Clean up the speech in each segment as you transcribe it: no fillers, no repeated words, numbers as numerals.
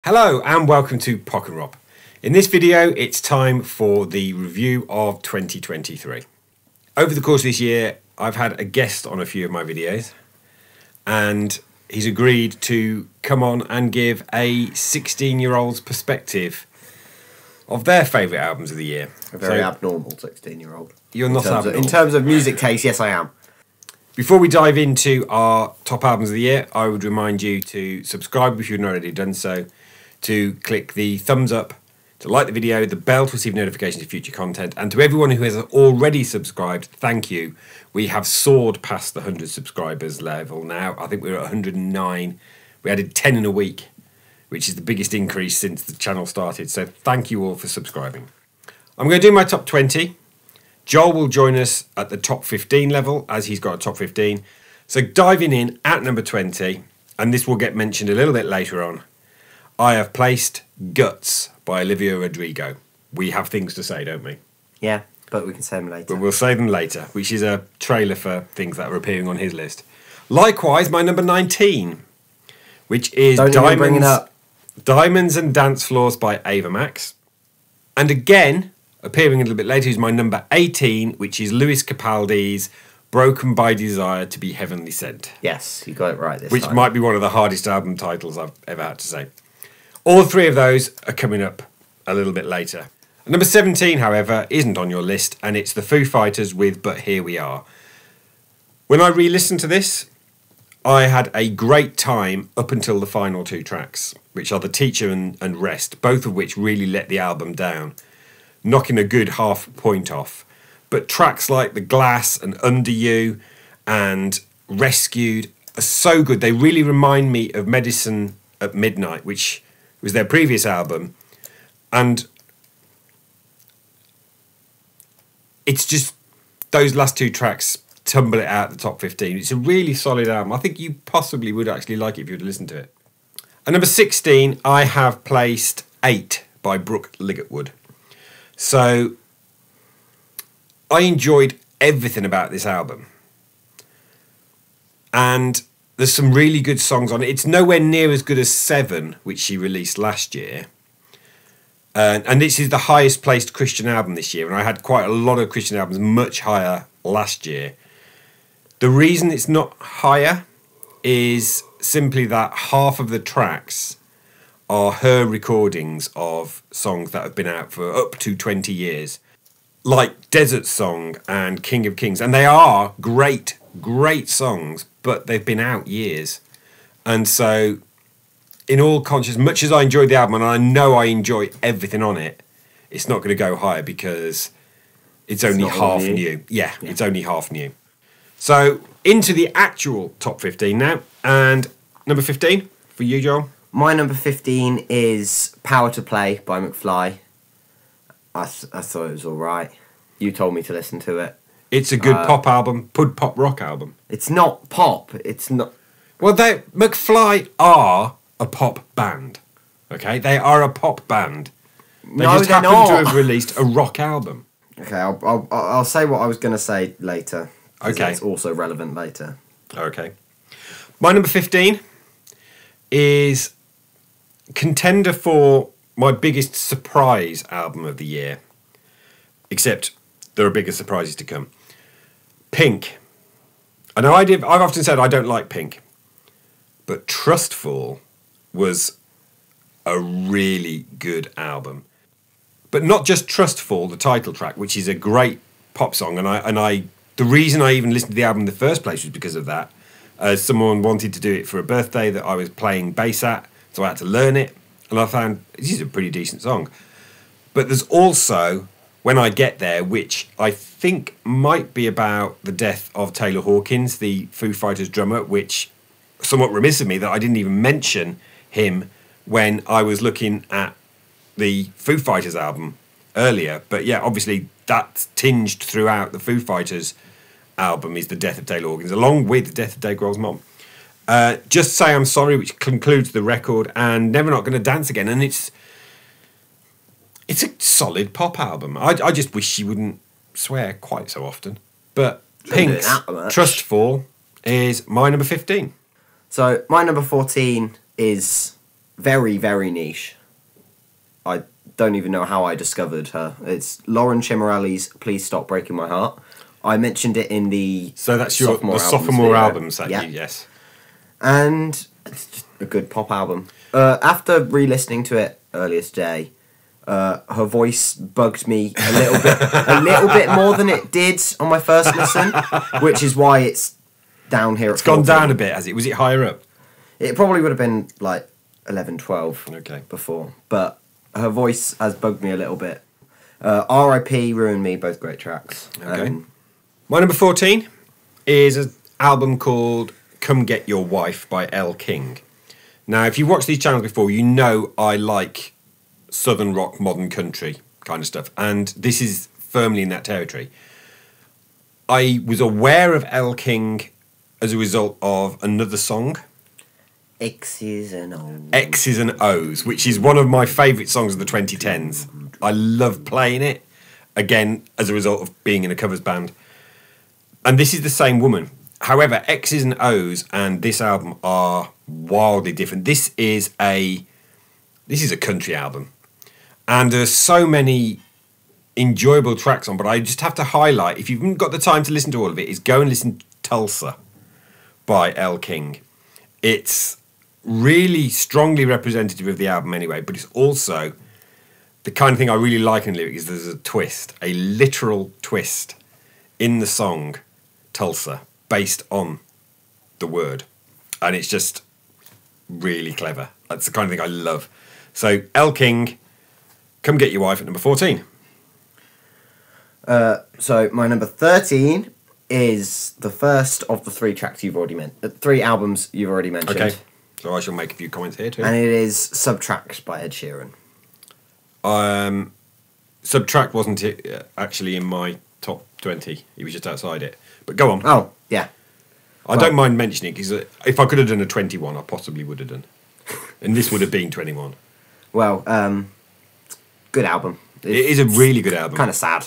Hello and welcome to Pockenrop. In this video it's time for the review of 2023. Over the course of this year I've had a guest on a few of my videos and he's agreed to come on and give a 16-year-old's perspective of their favourite albums of the year. A very abnormal 16-year-old. You're not abnormal. In terms of music taste, yes I am. Before we dive into our top albums of the year, I would remind you to subscribe if you've not already done so, to click the thumbs up, to like the video, the bell to receive notifications of future content, and to everyone who has already subscribed, thank you. We have soared past the 100 subscribers level now. I think we're at 109. We added 10 in a week, which is the biggest increase since the channel started, so thank you all for subscribing. I'm going to do my top 20. Joel will join us at the top 15 level, as he's got a top 15. So diving in at number 20, and this will get mentioned a little bit later on, I have placed Guts by Olivia Rodrigo. We have things to say, don't we? Yeah, but we can say them later. But we'll say them later, which is a trailer for things that are appearing on his list. Likewise, my number 19, which is Diamonds and Dance Floors by Ava Max. And again, appearing a little bit later, is my number 18, which is Lewis Capaldi's Broken by Desire to be Heavenly Sent. Yes, you got it right this time. Which might be one of the hardest album titles I've ever had to say. All three of those are coming up a little bit later. Number 17, however, isn't on your list, and it's the Foo Fighters with But Here We Are. When I re-listened to this, I had a great time up until the final two tracks, which are The Teacher and Rest, both of which really let the album down, knocking a good half point off. But tracks like The Glass and Under You and Rescued are so good. They really remind me of Medicine at Midnight, which was their previous album, and it's just those last two tracks tumble it out of the top 15. It's a really solid album. I think you possibly would actually like it if you were to listen to it. At number 16, I have placed 8 by Brooke Ligertwood. So I enjoyed everything about this album, and there's some really good songs on it. It's nowhere near as good as 7, which she released last year. And this is the highest placed Christian album this year. And I had quite a lot of Christian albums much higher last year. The reason it's not higher is simply that half of the tracks are her recordings of songs that have been out for up to 20 years. Like Desert Song and King of Kings. And they are great, great songs, but they've been out years. And so, in all conscience, much as I enjoyed the album, and I know I enjoy everything on it, it's not going to go higher because it's only half new. Yeah, it's only half new. So, into the actual top 15 now. And number 15 for you, Joel? My number 15 is Power to Play by McFly. I thought it was alright. You told me to listen to it. It's a good pop album, pop rock album. It's not pop. It's not. Well, McFly are a pop band. Okay, they are a pop band. They just happen to have released a rock album. Okay, I'll say what I was going to say later. Okay, it's also relevant later. Okay, my number 15 is contender for my biggest surprise album of the year. Except there are bigger surprises to come. Pink. I know I've often said I don't like Pink, but Trustful was a really good album. But not just Trustful, the title track, which is a great pop song, and the reason I even listened to the album in the first place was because of that. Someone wanted to do it for a birthday that I was playing bass at, so I had to learn it, and I found this is a pretty decent song. But there's also When I Get There, which I think might be about the death of Taylor Hawkins, the Foo Fighters drummer, which somewhat remiss of me that I didn't even mention him when I was looking at the Foo Fighters album earlier. But yeah, obviously that's tinged throughout the Foo Fighters album is the death of Taylor Hawkins, along with the death of Dave Grohl's mom. Just Say I'm Sorry, which concludes the record, and Never Not Gonna Dance Again, and it's a solid pop album. I just wish she wouldn't swear quite so often. But Pink's Trustful is my number 15. So my number 14 is very, very niche. I don't even know how I discovered her. It's Lauren Chimarelli's Please Stop Breaking My Heart. I mentioned it in the So that's your sophomore albums that you, yes. And it's just a good pop album. After re-listening to it earlier today, her voice bugged me a little bit more than it did on my first listen, which is why it's down here. It's gone down a bit, has it? Was it higher up? It probably would have been like 11, 12 before, but her voice has bugged me a little bit. R.I.P. Ruin Me, both great tracks. Okay. My number 14 is an album called Come Get Your Wife by Elle King. Now, if you've watched these channels before, you know I like southern rock, modern country kind of stuff, and this is firmly in that territory. I was aware of Elle King as a result of another song, X's and O's. X's and O's, which is one of my favourite songs of the 2010s. I love playing it, again, as a result of being in a covers band. And this is the same woman. However, X's and O's and this album are wildly different. This is a country album. And there's so many enjoyable tracks on, but I just have to highlight, if you haven't got the time to listen to all of it, is go and listen to Tulsa by Elle King. It's really strongly representative of the album anyway, but it's also the kind of thing I really like in the lyrics is there's a twist, a literal twist in the song Tulsa based on the word. And it's just really clever. That's the kind of thing I love. So Elle King, Come Get Your Wife at number 14. So my number 13 is the first of the three tracks you've already three albums you've already mentioned. Okay, so I shall make a few comments here too. And it is Subtract by Ed Sheeran. Subtract wasn't it actually in my top 20. He was just outside it. But go on. Oh, yeah. I don't mind mentioning it because if I could have done a 21, I possibly would have done. And this would have been 21. Well, good album. It is a really good album. Kind of sad.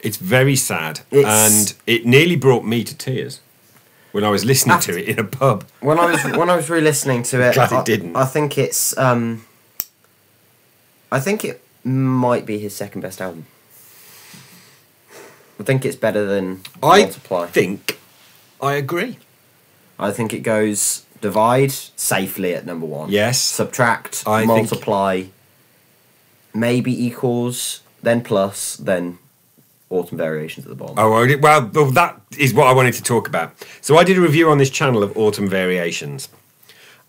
It's very sad, and it nearly brought me to tears when I was listening to it in a pub. When I was re-listening to it, Glad it didn't. I think it's I think it might be his second best album. I think it's better than Multiply. I agree. I think it goes Divide safely at number 1. Yes. Subtract, Multiply, maybe Equals, then Plus, then Autumn Variations at the bottom. Oh, well, that is what I wanted to talk about. So I did a review on this channel of Autumn Variations,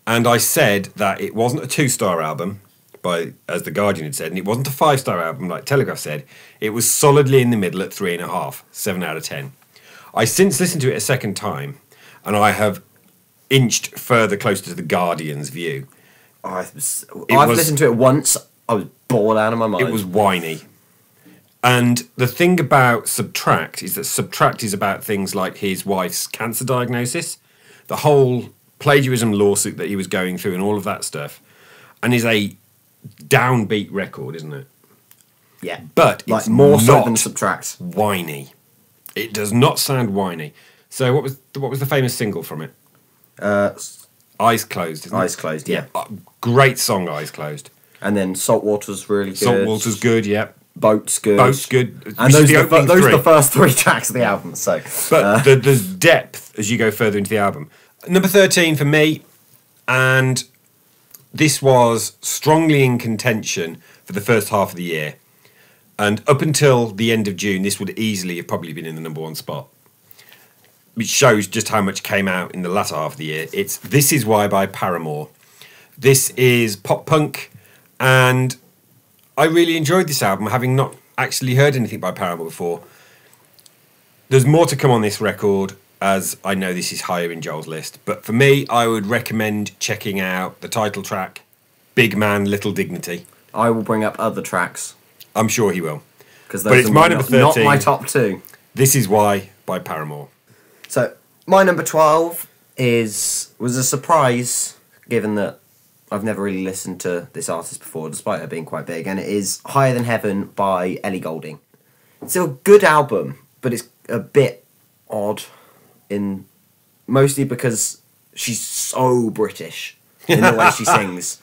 and I said that it wasn't a 2-star album, as The Guardian had said, and it wasn't a 5-star album like Telegraph said. It was solidly in the middle at 3.5, 7 out of 10. I since listened to it a second time, and I have inched further closer to The Guardian's view. I've listened to it once. I was bored out of my mind. It was whiny. And the thing about Subtract is that Subtract is about things like his wife's cancer diagnosis, the whole plagiarism lawsuit that he was going through and all of that stuff, and is a downbeat record, isn't it? Yeah. But like it's more so not than Subtract. Whiny. It does not sound whiny. So what was the famous single from it? Eyes Closed, isn't it? Eyes Closed, yeah. Great song, Eyes Closed. And then Saltwater's really good. Saltwater's good, yeah. Boat's good. Boat's good. And those are the first 3 tracks of the album. So, but there's depth as you go further into the album. Number 13 for me, and this was strongly in contention for the first half of the year. And up until the end of June, this would easily have probably been in the number 1 spot. Which shows just how much came out in the latter half of the year. It's This Is Why by Paramore. This is pop punk, and I really enjoyed this album, having not actually heard anything by Paramore before. There's more to come on this record, as I know this is higher in Joel's list. But for me, I would recommend checking out the title track, Big Man, Little Dignity. I will bring up other tracks. I'm sure he will. But it's my number 13. Not my top 2. This Is Why by Paramore. So, my number 12 was a surprise, given that I've never really listened to this artist before, despite her being quite big, and it is Higher Than Heaven by Ellie Goulding. It's a good album, but it's a bit odd, mostly because she's so British in the way she sings.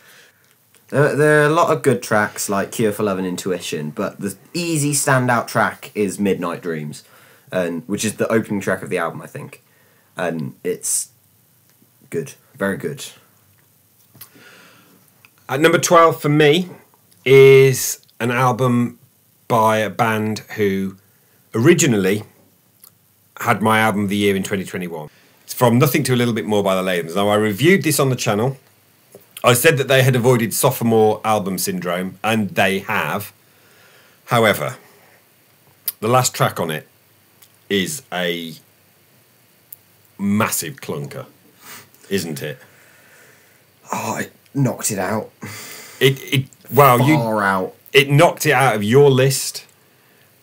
There are a lot of good tracks like Cure for Love and Intuition, but the easy standout track is Midnight Dreams, which is the opening track of the album, I think. And it's good. Very good. At number 12 for me is an album by a band who originally had my album of the year in 2021. It's from Nothing to a Little Bit More by the Lathams. Now, I reviewed this on the channel. I said that they had avoided sophomore album syndrome, and they have. However, the last track on it is a massive clunker, isn't it? Oh, it knocked it out. Far out. It knocked it out of your list,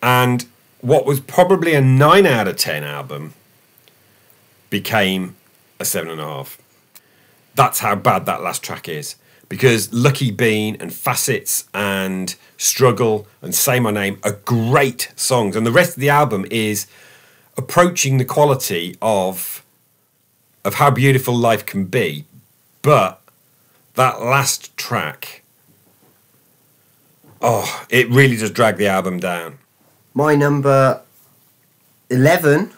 and what was probably a 9 out of 10 album became a 7.5. That's how bad that last track is. Because Lucky Bean and Facets and Struggle and Say My Name are great songs. And the rest of the album is approaching the quality of how beautiful life can be. But that last track, it really does drag the album down. My number 11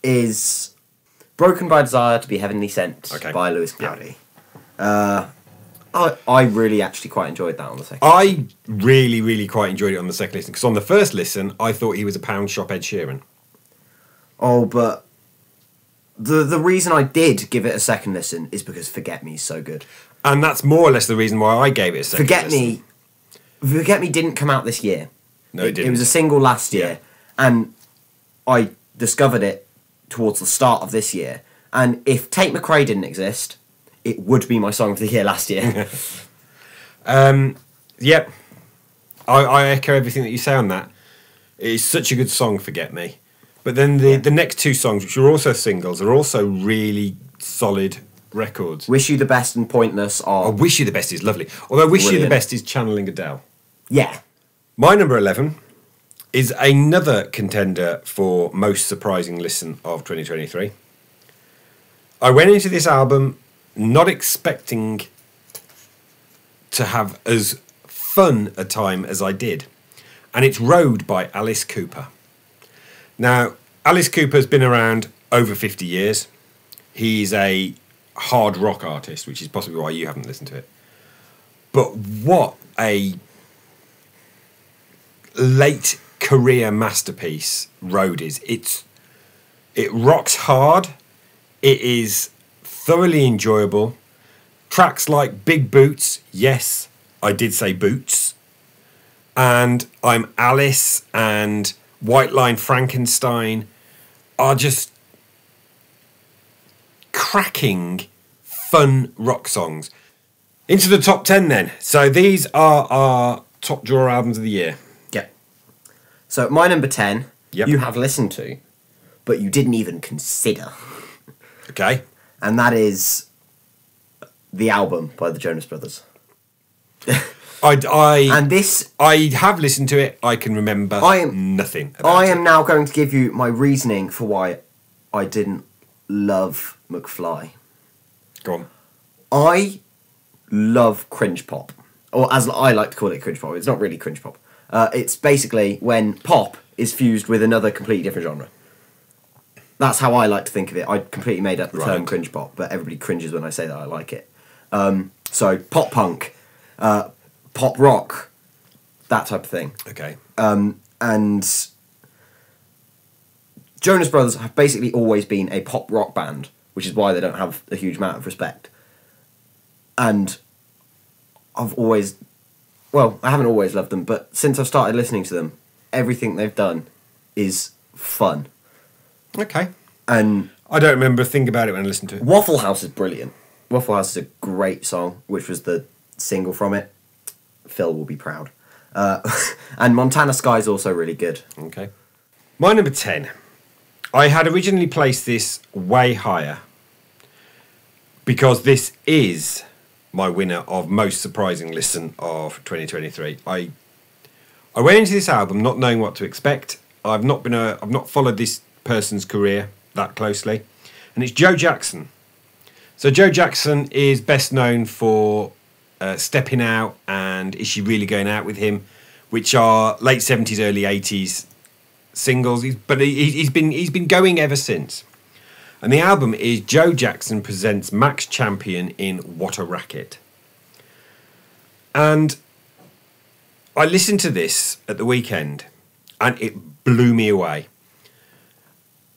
is Broken by Desire to be Heavenly Sent by Lewis Cloudy. Yeah. I really actually quite enjoyed that on the second listen. I really, really quite enjoyed it on the second listen, because on the first listen, I thought he was a pound shop Ed Sheeran. Oh, but the reason I did give it a second listen is because Forget Me is so good. And that's more or less the reason why I gave it a second listen. Forget Me didn't come out this year. No, it didn't. It was a single last year, and I discovered it towards the start of this year. And if Tate McRae didn't exist, it would be my song of the year last year. Yep. I echo everything that you say on that. It is such a good song, Forget Me. But then the next two songs, which are also singles, are also really solid records. Wish You the Best and Pointless are... Wish You the Best is lovely. Although Wish brilliant. You the Best is channeling Adele. Yeah. My number 11 is another contender for most surprising listen of 2023. I went into this album not expecting to have as fun a time as I did. And it's Road by Alice Cooper. Now, Alice Cooper's been around over 50 years. He's a hard rock artist, which is possibly why you haven't listened to it. But what a late career masterpiece Road is. It rocks hard. It is thoroughly enjoyable. Tracks like Big Boots, yes, I did say boots, and I'm Alice and White Line Frankenstein are just cracking, fun rock songs. Into the top 10 then. So these are our top drawer albums of the year. Yep. So my number 10, Yep. you have listened to, but you didn't even consider. Okay. And that is The Album by the Jonas Brothers. I have listened to it. I can remember nothing about it. I am now going to give you my reasoning for why I didn't love McFly. Go on. I love cringe pop. Or as I like to call it, cringe pop. It's not really cringe pop. It's basically when pop is fused with another completely different genre. That's how I like to think of it. I completely made up the term cringe pop, but everybody cringes when I say that I like it. So pop punk, pop rock, that type of thing. Okay. And Jonas Brothers have basically always been a pop rock band, which is why they don't have a huge amount of respect. And I've always... Well, I haven't always loved them, but since I've started listening to them, everything they've done is fun. Okay. And I don't remember a thing about it when I listened to it. Waffle House is brilliant. Waffle House is a great song, which was the single from it. Phil will be proud. And Montana Sky is also really good. Okay. My number 10. I had originally placed this way higher because this is my winner of most surprising listen of 2023. I went into this album not knowing what to expect. I've not followed this person's career that closely, and it's Joe Jackson. So Joe Jackson is best known for Stepping Out and Is She Really Going Out With Him, which are late 70s, early 80s singles. But he's been going ever since. And the album is Joe Jackson Presents Max Champion in What a Racket. And I listened to this at the weekend and it blew me away.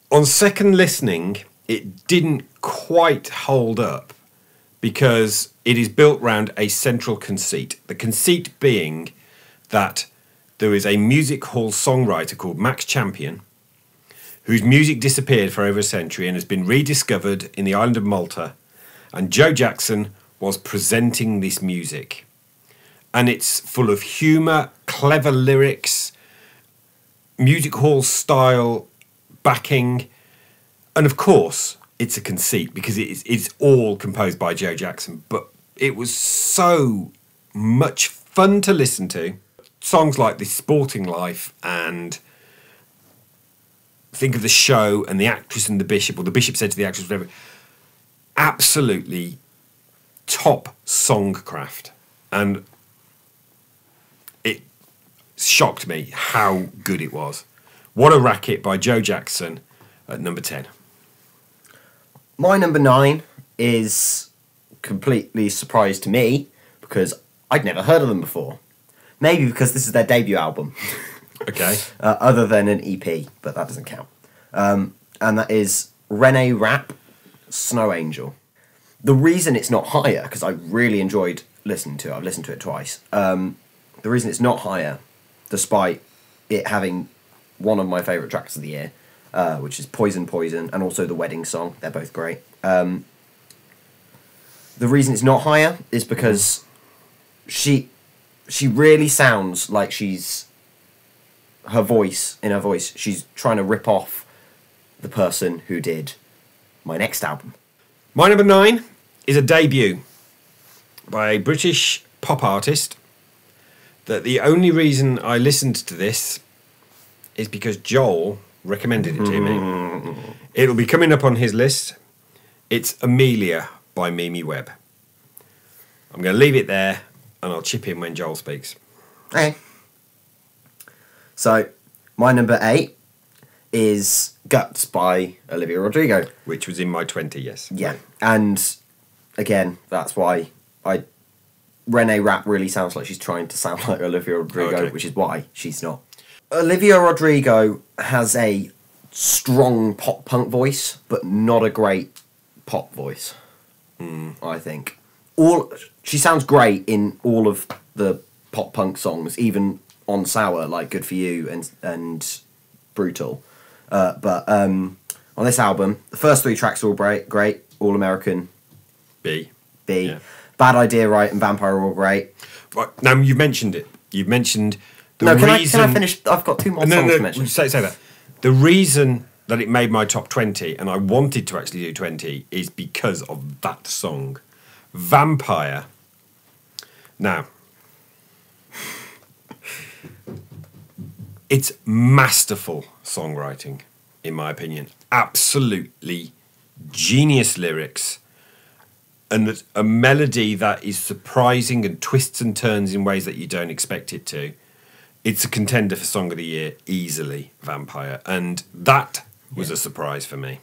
On second listening, it didn't quite hold up because it is built around a central conceit. The conceit being that there is a music hall songwriter called Max Champion whose music disappeared for over a century and has been rediscovered in the island of Malta, and Joe Jackson was presenting this music. And it's full of humour, clever lyrics, music hall style backing, and of course it's a conceit because it's all composed by Joe Jackson, but it was so much fun to listen to. Songs like This Sporting Life and Think of the Show and The Actress and the Bishop, or The Bishop Said to the Actress, whatever. Absolutely top songcraft. And it shocked me how good it was. What a Racket by Joe Jackson at number 10. My number 9 is completely surprise to me because I'd never heard of them before. Maybe because this is their debut album. Okay. Other than an EP, but that doesn't count. And that is Rene Rapp, Snow Angel. The reason it's not higher, because I really enjoyed listening to it, I've listened to it twice. The reason it's not higher, despite it having one of my favourite tracks of the year, which is Poison Poison, and also the wedding song. They're both great. The reason it's not higher is because she really sounds like she's trying to rip off the person who did my next album. My number 9 is a debut by a British pop artist that the only reason I listened to this is because Joel recommended it to me. It'll be coming up on his list. It's Amelia by Mimi Webb. I'm going to leave it there and I'll chip in when Joel speaks. Okay. So, my number 8 is Guts by Olivia Rodrigo. Which was in my 20, yes. Yeah, and again, that's why Rene Rapp really sounds like she's trying to sound like Olivia Rodrigo, Okay. which is why she's not. Olivia Rodrigo has a strong pop-punk voice, but not a great pop voice, I think. She sounds great in all of the pop-punk songs, even on Sour, like Good For You and Brutal. But on this album, the first 3 tracks are all great. All American. B. Yeah. Bad Idea, Right, and Vampire are all great. Right, now, you've mentioned it. You've mentioned the Can reason... I finish? I've got 2 more songs to mention. Say that. The reason that it made my top 20, and I wanted to actually do 20, is because of that song. Vampire. Now, it's masterful songwriting, in my opinion. Absolutely genius lyrics. And a melody that is surprising and twists and turns in ways that you don't expect it to. It's a contender for Song of the Year, easily, Vampire. And that was a surprise for me.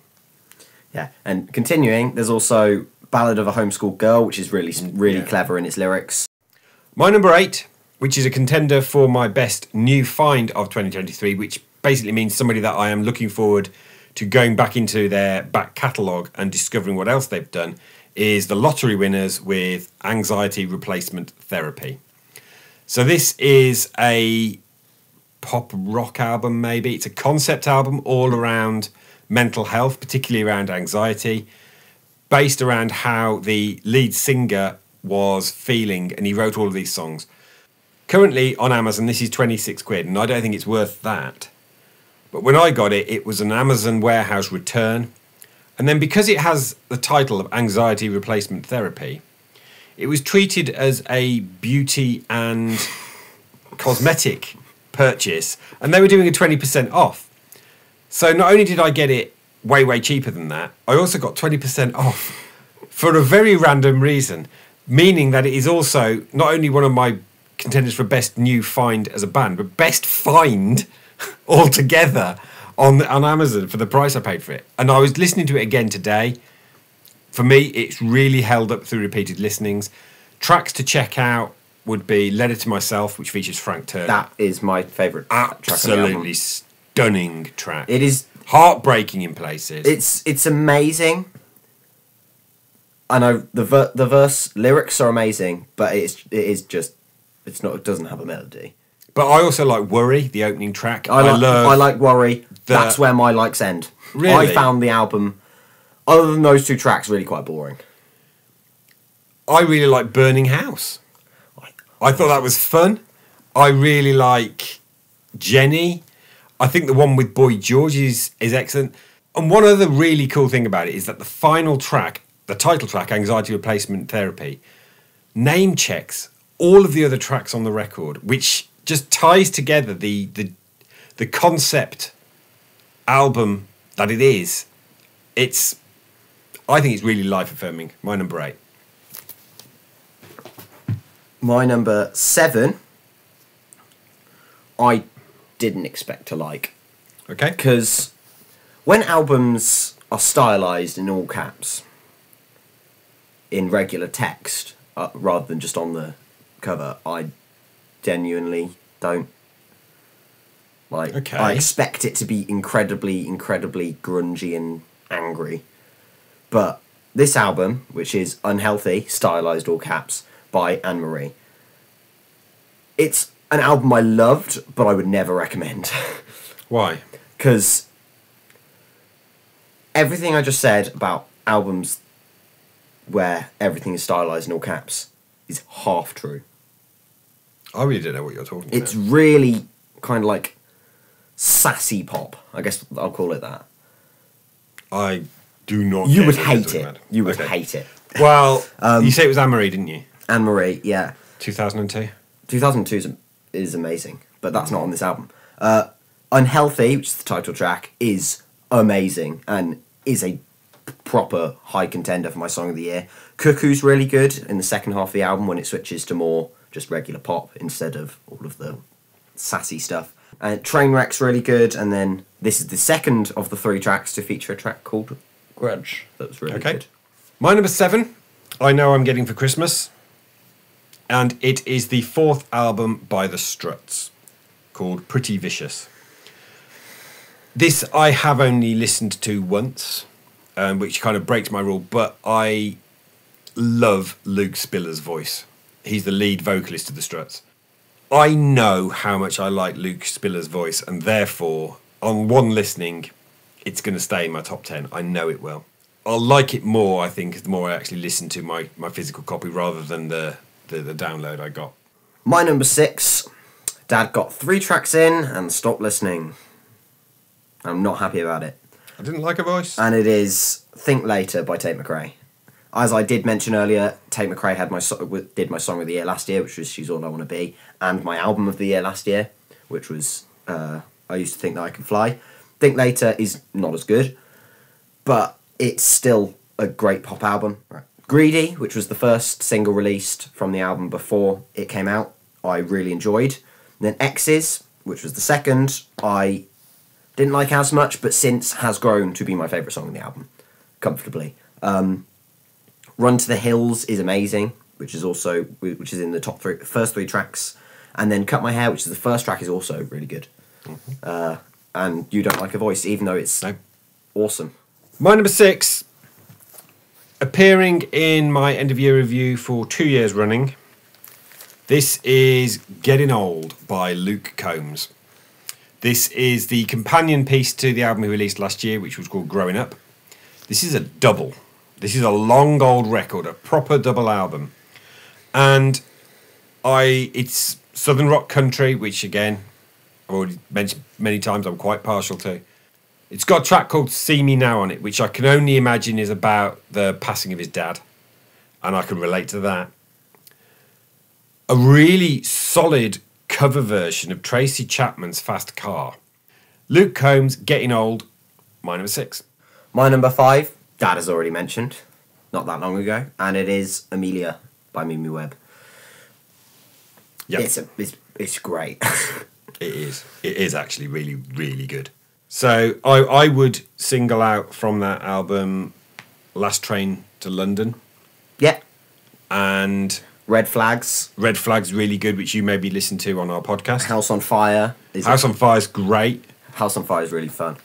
Yeah, and continuing, there's also Ballad of a Homeschooled Girl, which is really clever in its lyrics. My number 8, which is a contender for my best new find of 2023, which basically means somebody that I am looking forward to going back into their back catalogue and discovering what else they've done, is The Lottery Winners with Anxiety Replacement Therapy. So this is a pop rock album, maybe. It's a concept album all around mental health, particularly around anxiety, based around how the lead singer was feeling, and he wrote all of these songs. Currently on Amazon, this is 26 quid, and I don't think it's worth that. But when I got it, it was an Amazon warehouse return. And then because it has the title of Anxiety Replacement Therapy, it was treated as a beauty and cosmetic purchase, and they were doing a 20% off. So not only did I get it way cheaper than that, I also got 20% off for a very random reason. meaning that it is also not only one of my contenders for best new find as a band, but best find altogether on Amazon for the price I paid for it. And I was listening to it again today. For me, it's really held up through repeated listenings. Tracks to check out would be Letter to Myself, which features Frank Turner. That is my favourite track on the album. Absolutely stunning track. It is heartbreaking in places. It's amazing. I know the verse lyrics are amazing, but it doesn't have a melody. But I also like Worry, the opening track. I like Worry. That's where my likes end. Really? I found the album, other than those two tracks, really quite boring. I really like Burning House. I thought that was fun. I really like Jenny. I think the one with Boy George is excellent. And one other really cool thing about it is that the final track, the title track, Anxiety Replacement Therapy, name checks all of the other tracks on the record, which just ties together the concept album that it is. I think it's really life affirming. My number 8. My number 7, I didn't expect to like. Okay. Because when albums are stylized in all caps, in regular text, rather than just on the cover, I genuinely don't like. Okay. I expect it to be incredibly, incredibly grungy and angry. But this album, which is Unhealthy, stylized all caps, by Anne-Marie. It's an album I loved, but I would never recommend. Why? Because everything I just said about albums where everything is stylized in all caps is half true. I really don't know what you're talking about. It's really kind of like sassy pop. I guess I'll call it that. I do not. You get would what hate you're talking it. about. You would Okay. hate it. Well, you say it was Anne-Marie, didn't you? Anne-Marie, yeah. 2002. 2002 is amazing, but that's not on this album. Unhealthy, which is the title track, is amazing and is a proper high contender for my song of the year. Cuckoo's really good in the second half of the album when it switches to more just regular pop instead of all of the sassy stuff. And Trainwreck's really good, and then this is the second of the 3 tracks to feature a track called Grudge. That was really good. My number 7, I Know I'm Getting for Christmas. And it is the 4th album by The Struts, called Pretty Vicious. This I have only listened to once, which kind of breaks my rule, but I love Luke Spiller's voice. He's the lead vocalist of The Struts. I know how much I like Luke Spiller's voice, and therefore, on one listening, it's going to stay in my top 10. I know it will. I'll like it more, I think, the more I actually listen to my physical copy rather than the download I got. My number 6, Dad got 3 tracks in and stopped listening. I'm not happy about it. I didn't like her voice. And it is Think Later by Tate McRae. As I did mention earlier, Tate McRae did my song of the year last year, which was She's All I Want to Be, and my album of the year last year, which was I Used to Think That I Could Fly. Think Later is not as good, but it's still a great pop album. Right. Greedy, which was the first single released from the album before it came out, I really enjoyed. And then X's, which was the second, I didn't like as much, but since has grown to be my favourite song on the album, comfortably. Run to the Hills is amazing, which is in the first 3 tracks. And then Cut My Hair, which is the first track, is also really good. Mm-hmm. And You Don't Like a Voice, even though it's awesome. My number 6, appearing in my end of year review for 2 years running. This is Getting Old by Luke Combs. This is the companion piece to the album he released last year, which was called Growing Up. This is a double. This is a long old record, a proper double album. And it's Southern rock country, which again, I've already mentioned many times, I'm quite partial to. It's got a track called See Me Now on it, which I can only imagine is about the passing of his dad. And I can relate to that. A really solid cover version of Tracy Chapman's Fast Car. Luke Combs, Getting Old, my number 6. My number 5, Dad has already mentioned, not that long ago, and it is Amelia by Mimi Webb. Yeah, It's great. it is. It is actually really, really good. So I would single out from that album Last Train to London. Yeah. And Red Flags. Red Flags really good, which you maybe listened to on our podcast. House on Fire. House on Fire is great. House on Fire is really fun.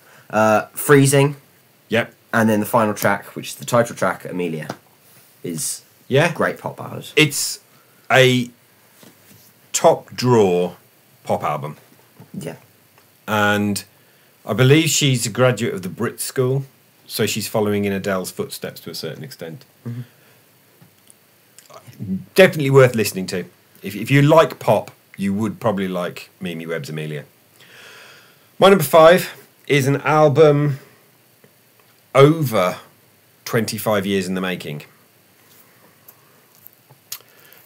Freezing. Yep. And then the final track, which is the title track, Amelia, is great pop ballad. It's a top draw pop album. Yeah. And I believe she's a graduate of the Brit School, so she's following in Adele's footsteps to a certain extent. Mm-hmm. Definitely worth listening to. If you like pop, you would probably like Mimi Webb's Amelia. My number 5 is an album over 25 years in the making.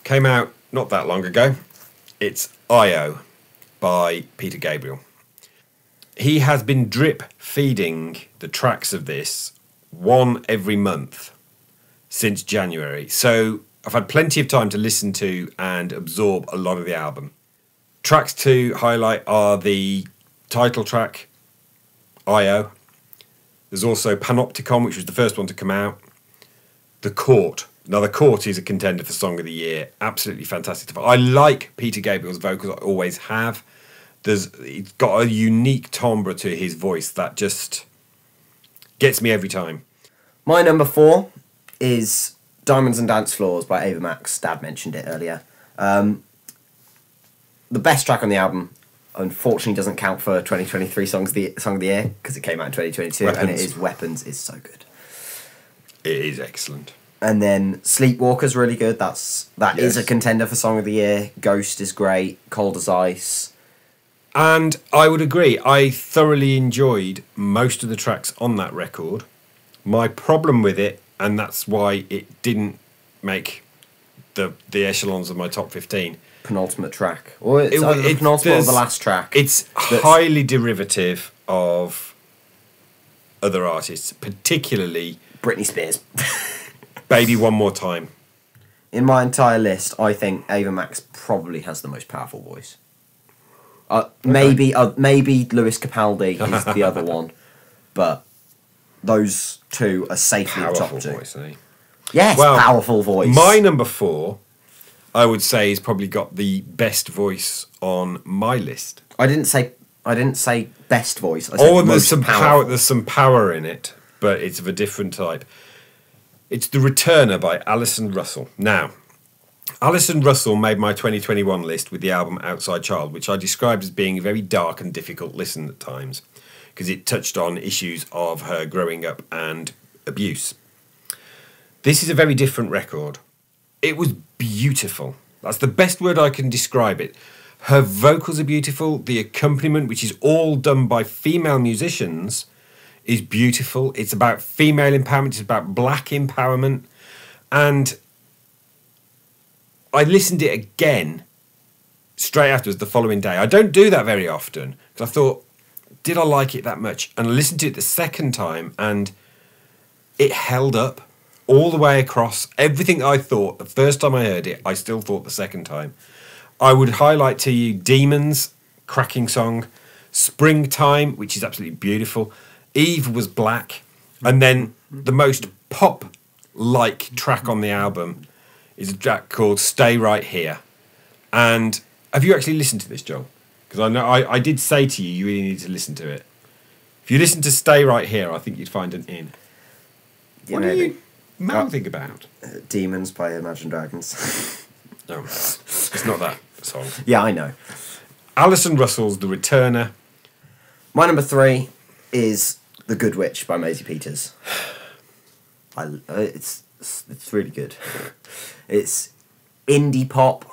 Came out not that long ago. It's I.O. by Peter Gabriel. He has been drip feeding the tracks of this one every month since January. So I've had plenty of time to listen to and absorb a lot of the album. Tracks to highlight are the title track, I.O. There's also Panopticon, which was the first one to come out. The Court. Now, The Court is a contender for Song of the Year. Absolutely fantastic stuff. I like Peter Gabriel's vocals, I always have. He's got a unique timbre to his voice that just gets me every time. My number 4 is Diamonds and Dance Floors by Ava Max. Dad mentioned it earlier. The best track on the album, unfortunately, doesn't count for 2023 Song of the Year because it came out in 2022, Weapons. and it is Weapons. Is so good. It is excellent. And then Sleepwalker's really good. That Yes. is a contender for Song of the Year. Ghost is great. Cold as Ice. And I would agree. I thoroughly enjoyed most of the tracks on that record. My problem with it, and that's why it didn't make the echelons of my top 15. Penultimate track. Or it's either the penultimate or the last track. It's highly derivative of other artists, particularly Britney Spears. Baby One More Time. In my entire list, I think Ava Max probably has the most powerful voice. Maybe Lewis Capaldi is the other one, but those two are safely the top two. Voice, eh? Yes, powerful voice. My number 4, I would say, has probably got the best voice on my list. I didn't say best voice. I said There's some powerful. power. There's some power in it, but it's of a different type. It's The Returner by Alison Russell. Now, Alison Russell made my 2021 list with the album Outside Child, which I described as being a very dark and difficult listen at times, because it touched on issues of her growing up and abuse. This is a very different record. It was beautiful. That's the best word I can describe it. Her vocals are beautiful. The accompaniment, which is all done by female musicians, is beautiful. It's about female empowerment. It's about black empowerment. And I listened to it again straight afterwards the following day. I don't do that very often because I thought, did I like it that much? And I listened to it the second time and it held up all the way across. Everything I thought the first time I heard it, I still thought the second time. I would highlight to you Demons, cracking song, Springtime, which is absolutely beautiful. Eve Was Black. And then the most pop-like track on the album is a track called Stay Right Here. And have you actually listened to this, Joel? Because I know I did say to you, you really need to listen to it. If you listen to Stay Right Here, I think you'd find an in. What are you mouthing about? Demons by Imagine Dragons. No, it's not that song. Yeah, I know. Alison Russell's The Returner. My number 3 is The Good Witch by Maisie Peters. It's really good. It's indie pop,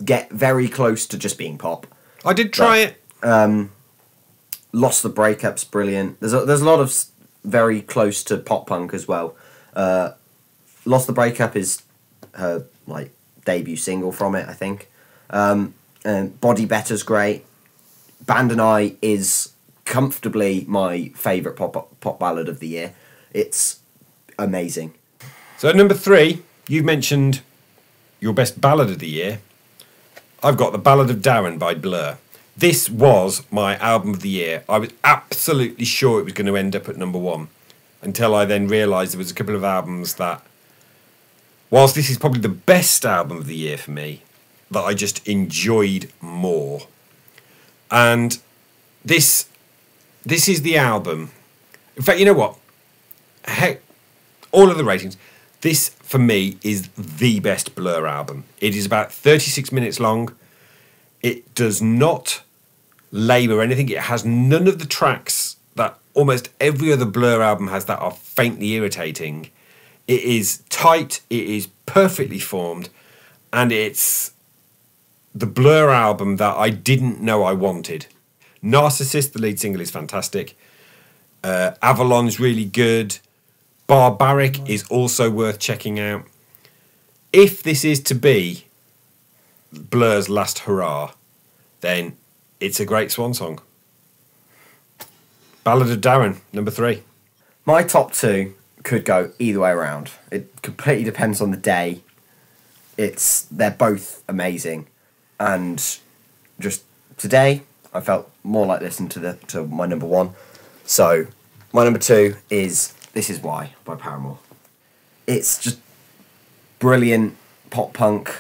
get very close to just being pop. I did try it. Lost the Breakup's brilliant. There's a lot of very close to pop punk as well. Lost the Breakup is her debut single from it, I think. And Body Better's great. Band and I is comfortably my favourite pop ballad of the year. It's amazing. So at number 3, you've mentioned your best ballad of the year, I've got The Ballad of Darren by Blur. This was my album of the year. I was absolutely sure it was going to end up at number 1 until I then realised there was a couple of albums that, whilst this is probably the best album of the year for me, that I just enjoyed more. And this is the album. In fact, you know what? Heck, all of the ratings, this for me is the best Blur album. It is about 36 minutes long. It does not labour anything. It has none of the tracks that almost every other Blur album has that are faintly irritating. It is tight, it is perfectly formed, and it's the Blur album that I didn't know I wanted. Narcissist, the lead single, is fantastic. Avalon's really good. Barbaric is also worth checking out. If this is to be Blur's last hurrah, then it's a great swan song. Ballad of Darren, number 3. My top 2 could go either way around. It completely depends on the day. They're both amazing, and just today I felt more like listening to my number 1. So my number 2 is This Is Why by Paramore. It's just brilliant pop punk.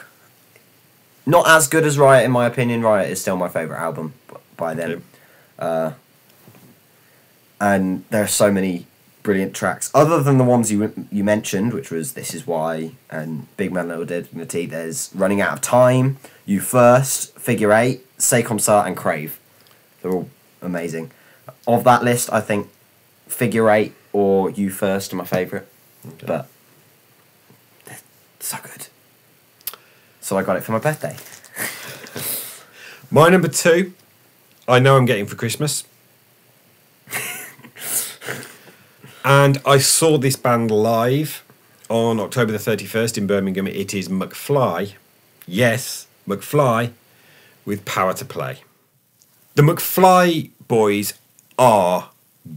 Not as good as Riot in my opinion. Riot is still my favourite album by them. And there are so many brilliant tracks. Other than the ones you mentioned, which was This Is Why and Big Man Little Dignity, there's Running Out of Time, You First, Figure Eight, C'est Comme Ça and Crave. They're all amazing. Of that list, I think Figure Eight or You First are my favourite. Okay. But they're so good. So I got it for my birthday. My number 2, I Know I'm Getting for Christmas. And I saw this band live on October the 31st in Birmingham. It is McFly. Yes, McFly with Power to Play. The McFly boys are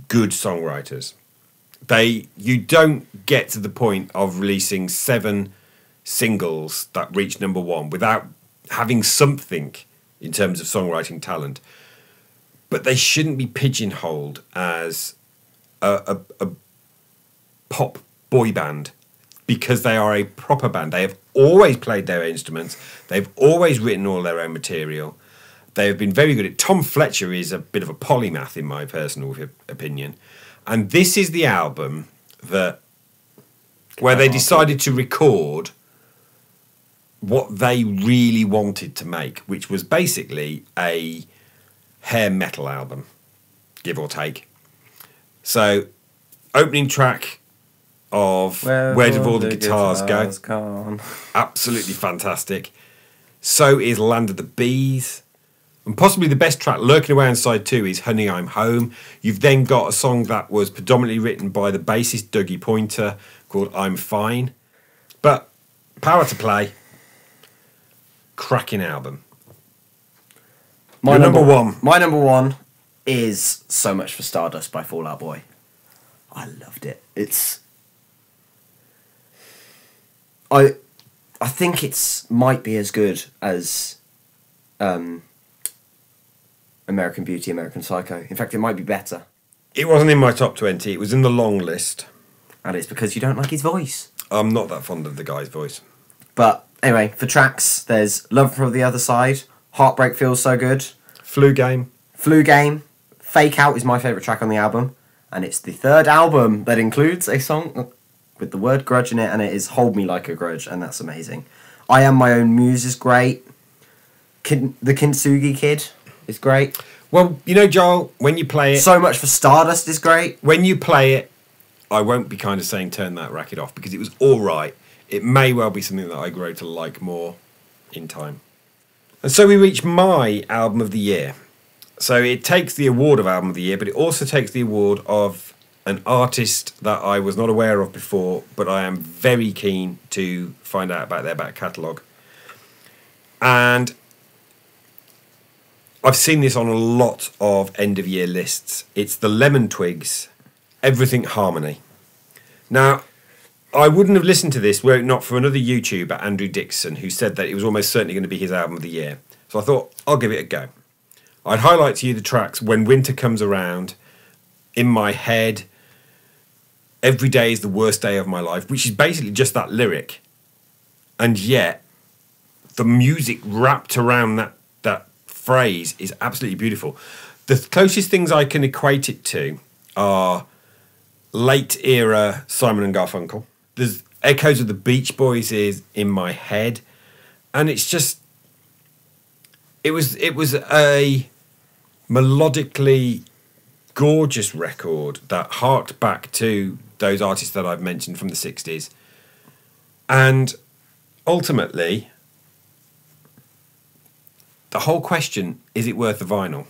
good songwriters. You don't get to the point of releasing 7 singles that reach number 1 without having something in terms of songwriting talent. But they shouldn't be pigeonholed as a pop boy band, because they are a proper band. They have always played their instruments. They've always written all their own material. They have been very good at. Tom Fletcher is a bit of a polymath in my personal opinion, and this is the album where they decided to record what they really wanted to make, which was basically a hair metal album, give or take. So, opening track of Where Did All the Guitars Go? Gone. Absolutely fantastic. So is Land of the Bees. And possibly the best track, Lurking Away on side 2, is Honey, I'm Home. You've then got a song that was predominantly written by the bassist Dougie Pointer called I'm Fine. But Power to Play, cracking album. My number 1. My number 1 is So Much for Stardust by Fall Out Boy. I loved it. I think might be as good as American Beauty, American Psycho. In fact, it might be better. It wasn't in my top 20. It was in the long list. And it's because you don't like his voice. I'm not that fond of the guy's voice. But anyway, for tracks, there's Love from the Other Side, Heartbreak Feels So Good, Flu Game, Fake Out is my favourite track on the album, and it's the 3rd album that includes a song with the word grudge in it, and it is Hold Me Like a Grudge, and that's amazing. I Am My Own Muse is great. The Kintsugi Kid is great. Well, you know, Joel, when you play it... So Much for Stardust is great. When you play it, I won't be kind of saying turn that racket off, because it was all right. It may well be something that I grow to like more in time. And so we reach my album of the year. So it takes the award of album of the year, but it also takes the award of an artist that I was not aware of before, but I am very keen to find out about their back catalogue. And I've seen this on a lot of end-of-year lists. It's the Lemon Twigs, Everything Harmony. Now, I wouldn't have listened to this were it not for another YouTuber, Andrew Dixon, who said that it was almost certainly going to be his album of the year. So I thought, I'll give it a go. I'd highlight to you the tracks When Winter Comes Around, In My Head, Every Day is the Worst Day of My Life, which is basically just that lyric. And yet, the music wrapped around that phrase is absolutely beautiful. The closest things I can equate it to are late era Simon and Garfunkel. There's echoes of the Beach Boys is in my head, and it's just it was a melodically gorgeous record that harked back to those artists that I've mentioned from the 60s. And ultimately, the whole question, is it worth the vinyl?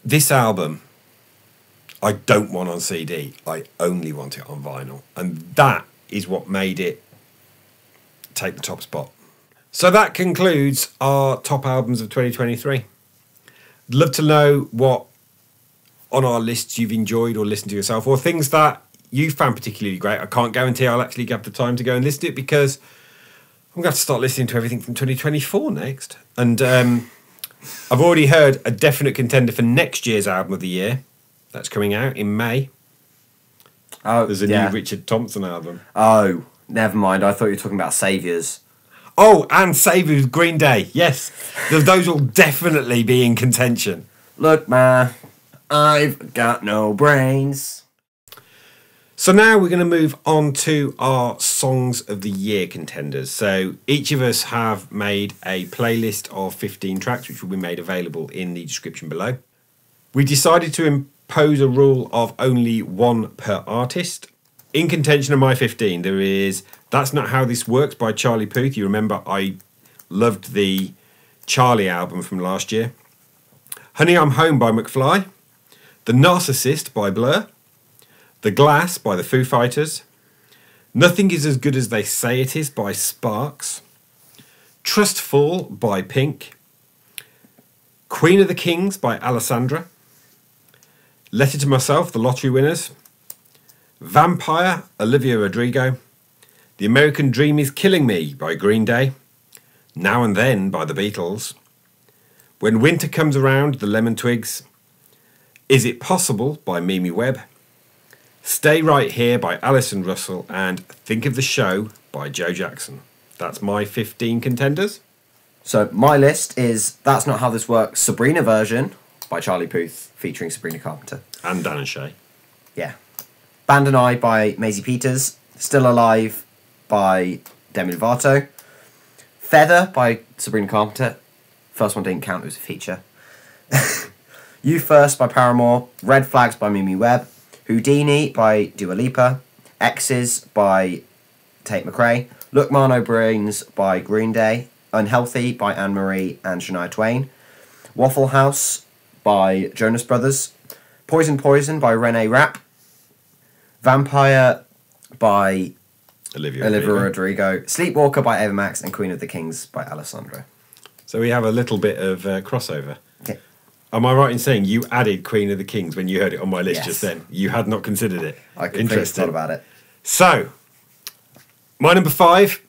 This album, I don't want on CD. I only want it on vinyl. And that is what made it take the top spot. So that concludes our top albums of 2023. I'd love to know what on our lists you've enjoyed or listened to yourself, or things that you found particularly great. I can't guarantee I'll actually have the time to go and listen to it, because I'm going to have to start listening to everything from 2024 next. And I've already heard a definite contender for next year's album of the year. That's coming out in May. Oh, there's a new Richard Thompson album. Oh, never mind. I thought you were talking about Saviours. Oh, and Saviours, Green Day. Yes, those will definitely be in contention. Look, man, I've got no brains. So now we're going to move on to our Songs of the Year contenders. So each of us have made a playlist of 15 tracks, which will be made available in the description below. We decided to impose a rule of only one per artist. In contention of my 15, there is That's Not How This Works by Charlie Puth. You remember I loved the Charlie album from last year. Honey, I'm Home by McFly. The Narcissist by Blur. The Glass by the Foo Fighters. Nothing Is As Good As They Say It Is by Sparks. Trustful by Pink. Queen of the Kings by Alessandra. Letter to Myself, The Lottery Winners. Vampire, Olivia Rodrigo. The American Dream Is Killing Me by Green Day. Now and Then by the Beatles. When Winter Comes Around, The Lemon Twigs. Is It Possible by Mimi Webb. Stay Right Here by Alison Russell, and Think of the Show by Joe Jackson. That's my 15 contenders. So my list is That's Not How This Works, Sabrina version by Charlie Puth featuring Sabrina Carpenter. And Dan and Shay. Yeah. Band and I by Maisie Peters. Still Alive by Demi Lovato. Feather by Sabrina Carpenter. First one didn't count, it was a feature. You First by Paramore. Red Flags by Mimi Webb. Houdini by Dua Lipa. X's by Tate McRae. Look Mano Brains by Green Day. Unhealthy by Anne-Marie and Shania Twain. Waffle House by Jonas Brothers. Poison Poison by Renee Rapp. Vampire by Olivia Rodrigo. Sleepwalker by Ava Max, and Queen of the Kings by Alessandra. So we have a little bit of crossover. Okay. Am I right in saying you added Queen of the Kings when you heard it on my list Yes. just then? You had not considered it. I completely forgot about it. So, my number 5,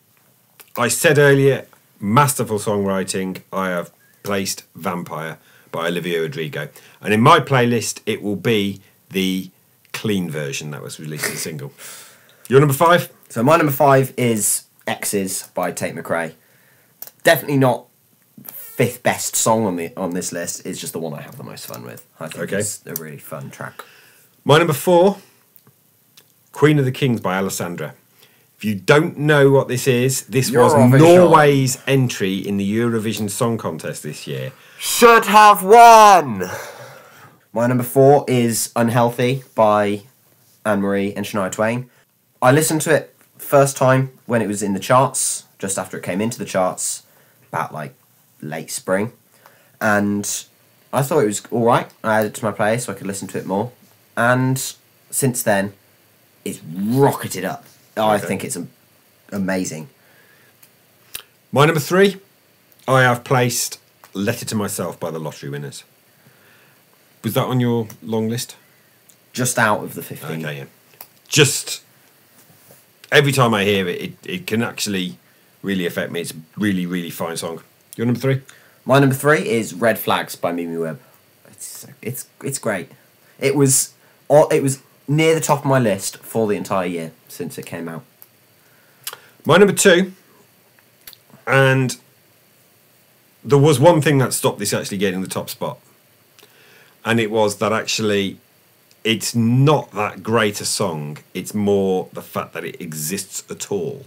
I said earlier, masterful songwriting. I have placed Vampire by Olivia Rodrigo. And in my playlist, it will be the clean version that was released as a single. Your number 5? So my number 5 is X's by Tate McRae. Definitely not fifth best song on this list. It's just the one I have the most fun with. I think it's a really fun track. My number 4, Queen of the Kings by Alessandra. If you don't know what this is, this was Norway's entry in the Eurovision Song Contest this year. Should have won! My number 4 is Unhealthy by Anne-Marie and Shania Twain. I listened to it first time when it was in the charts, just after it came into the charts, about like late spring. And I thought it was alright. I added it to my playlist so I could listen to it more. And since then, it's rocketed up. I think it's amazing. My number 3, I have placed Letter to Myself by the Lottery Winners. Was that on your long list? Just out of the 15. Okay, yeah. just every time I hear it, it can actually really affect me. It's a really, really fine song. Your number 3? My number 3 is Red Flags by Mimi Webb. It's great. It was near the top of my list for the entire year since it came out. My number 2, and there was one thing that stopped this actually getting the top spot, and it was that actually it's not that great a song. It's more the fact that it exists at all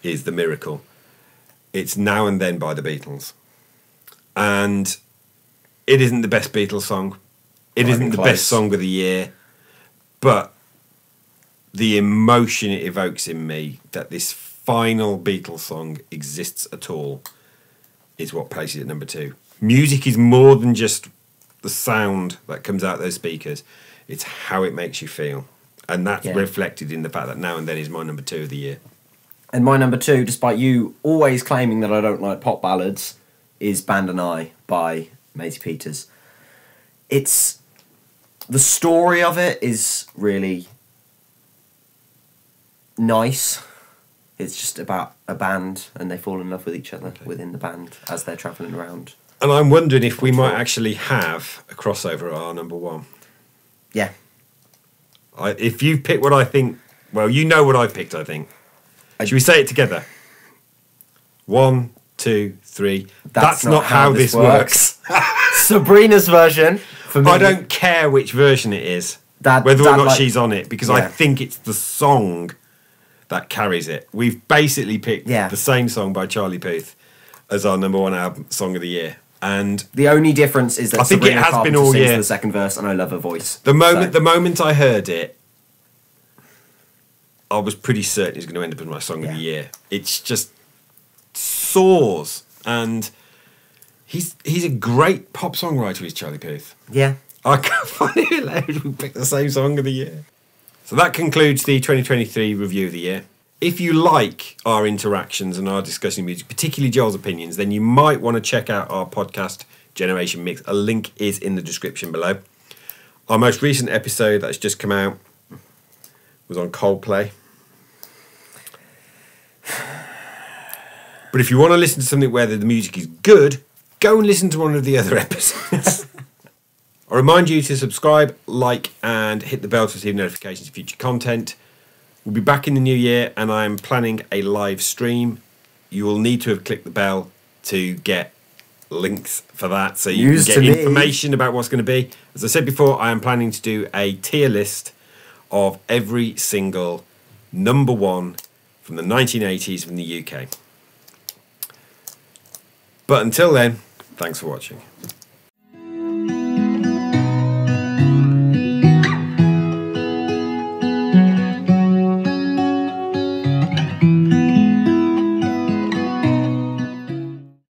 is the miracle. It's Now and Then by the Beatles. And it isn't the best Beatles song. It isn't the best song of the year. But the emotion it evokes in me that this final Beatles song exists at all is what places it at number 2. Music is more than just the sound that comes out those speakers. It's how it makes you feel. And that's reflected in the fact that Now and Then is my number 2 of the year. And my number 2, despite you always claiming that I don't like pop ballads, is Band and I by Maisie Peters. It's... the story of it is really nice. It's just about a band and they fall in love with each other within the band as they're travelling around. And I'm wondering if we might actually have a crossover at our number 1. Yeah. If you pick what I think... well, you know what I picked, I think. Should we say it together? 1, 2, 3. That's not how this works. Sabrina's version, for me... I don't care which version it is, whether or not she's on it, because I think it's the song that carries it. We've basically picked the same song by Charlie Puth as our number 1 album song of the year. And the only difference is that I think Sabrina it has Carpenter been all sings year. the second verse, and I love her voice. The moment I heard it, I was pretty certain it's going to end up as my song of the year. It's just soars, and he's a great pop songwriter, is Charlie Puth. Yeah. I can't find it hilarious we picked the same song of the year. So that concludes the 2023 review of the year. If you like our interactions and our discussing music, particularly Joel's opinions, then you might want to check out our podcast, Generation Mix. A link is in the description below. Our most recent episode that's just come out was on Coldplay. But if you want to listen to something where the music is good, go and listen to one of the other episodes. I remind you to subscribe, like, and hit the bell to receive notifications of future content. We'll be back in the new year, and I'm planning a live stream. You will need to have clicked the bell to get links for that, so you can get information about what's going to be. As I said before, I am planning to do a tier list of every single number 1 from the 1980s from the UK. But until then, thanks for watching.